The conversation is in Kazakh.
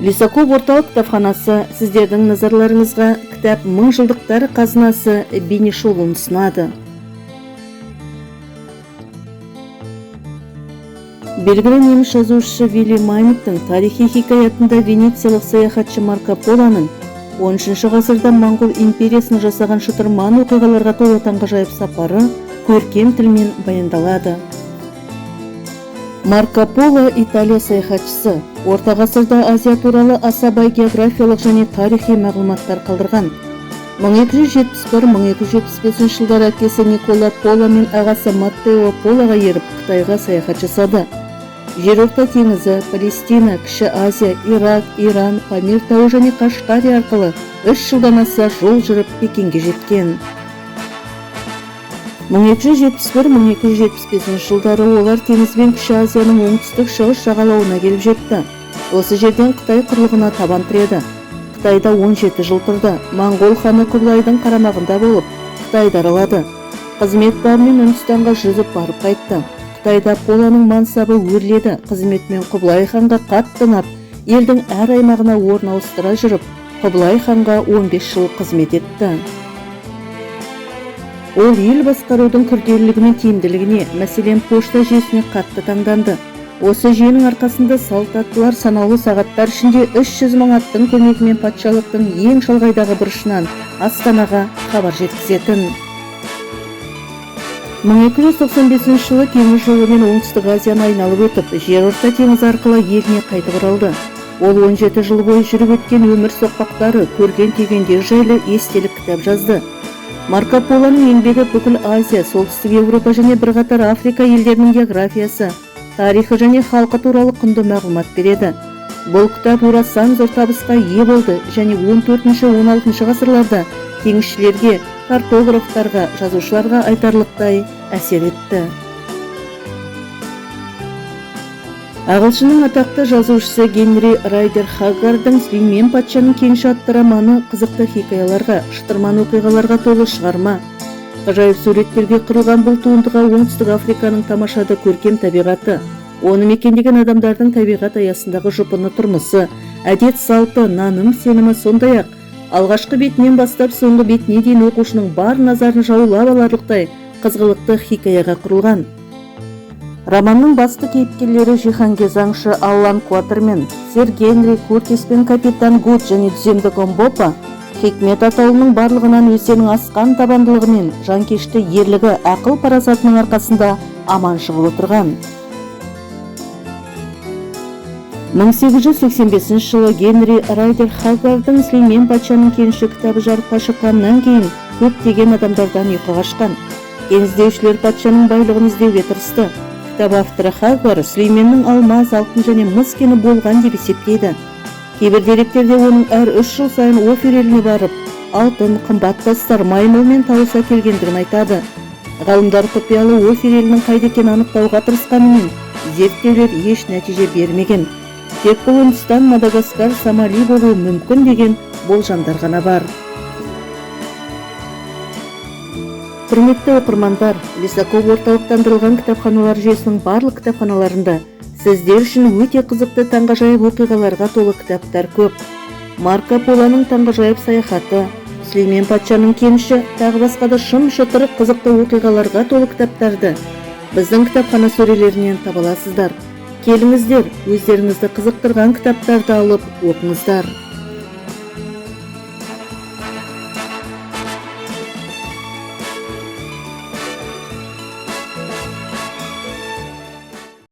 Лисаков орталық кітапханасы сіздердің назарларыңызға кітап «Мың жылдықтар қазынасы» бейнешолуын ұсынады. Белгілі неміс жазушысы Вилли Майнктың тарихи хикаятында венециялық саяхатшы Марко Полоның 13 ғасырда Моңғол империясының жасаған шытырман оқиғаларға толы таңғажайып сапары көркем тілмен баяндалады. Марко Поло Италия саяхатшысы, орта ғасырда Азия туралы аса бай географиялық және тарихи мағлұматтар қалдырған. 1271-1275 жылдар әкесі Никола Поло мен ағасы Маттео Полоға еріп Қытайға саяхат жасады. Жерорта теңізі, Палестина, Кіші Азия, Ирак, Иран, Памир тауы және Қашқария арқылы 3 жылдан аса жол жүріп Пекинге жеткен. 1271-1275 жылдары олар теңіз бен Кіші Азияның оңтүстік шығыс жағалауына келіп жетті. Осы жерден Қытай құрлығына табан тіреді. Қытайда 17 жыл тұрды. Моңғол ханы Құбылайдың қарамағында болып, Қытайды аралады. Қызмет бабымен Үндістанға жүзіп барып қайтты. Қытайда Полоның мансабы өрледі. Қызметмен Құбылай ханға қатты ұнап, елдің әр аймағына орын ауыстыра жүріп, Құбылай ханға 15 жыл қызмет етті. Ол ел басқарудың күрделілігі мен тиімділігіне, мәселен пошта жүйесіне қатты таңданды. Осы жүйенің арқасында салт аттылар санаулы сағаттар ішінде 300 мың аттың көмегімен патшалықтың ең шалғайдағы бұрышынан Астанаға хабар жеткізетін. 1295 жылы теңіз жолымен Оңтүстік Азияны айналып өтіп, жерорта теңізі арқылы еліне қайтып оралды. Ол 17 жыл бойы жүріп өткен өмір соқпақтары, көрген түйгендер жайлы естелік кітап жазды. Марко Полоның еңбегі бүкіл Азия, солтүстік Еуропа және бірқатар Африка елдерінің географиясы, тарихы және халқы туралы құнды мағлұмат береді. Бұл кітап орасан зор табысқа ие болды және 14-16 ғасырларда теңізшілерге, картографтарға, жазушыларға айтарлықтай әсер етті. Ағылшынның атақты жазушысы Генри Райдер Хаггардың «Сүлеймен патшаның кенші» атты романы қызықты хикаяларға, шытырман оқиғаларға толы шығарма. Ғажайып суреттерге құрылған бұл туындыға Оңтүстік Африканың тамашада көркем табиғаты, оны мекендеген адамдардың табиғат аясындағы жұпыны тұрмысы, әдет салты, наным сенімі, сондай-ақ алғашқы бетінен бастап соңғы бетіне дейін оқушының бар назарын жаулап аларлықтай қызғылықты хикаяға құрылған. Романның басты кейіпкерлері жиһангез аңшы Аллан Куатермен, сэр Генри Куртис пен капитан Гуд және түземдік Омбопа хикмет атаулының барлығынан өздерінің асқан табандылығымен, жанкешті ерлігі, ақыл парасатының арқасында аман шығып отырған. 1885 жылы Генри Райдер Хаггардың «Сүлеймен патшаның кенші» кітабы жарыққа шыққаннан кейін көптеген адамдардан ұйқы қашқан. Іздеушілер патшаның байлығын іздеуге тырысты. Кітап авторы Хаггар Сүлейменнің алмаз, алтын және мыс кені болған деп есептейді. Кейбір деректерде оның әр 3 жыл сайын Офир еліне барып, алтын, қымбат тастар, маймылмен тауыса келгендігін айтады. Ғалымдар құпиялы Офир елінің қайда екенін анықтауға тырысқанымен, зерттеулер еш нәтиже бермеген. Тек бұл Үндістан, Мадагаскар, Сомали болуы мүмкін деген болжамдар ғана бар. Құрметті оқырмандар, Лисаков орталықтандырылған кітапханалар жүйесінің барлық кітапханаларында сіздер үшін өте қызықты таңғажайып оқиғаларға толы кітаптар көп. Марко Полоның таңғажайып саяхаты, Сүлеймен патшаның кеніші, тағы басқа да шым-шытырық қызықты оқиғаларға толы кітаптарды біздің кітапхана сөрелерінен таба аласыздар. Келіңіздер, өздеріңізді қызықтырған кітаптарды алып оқыңыздар.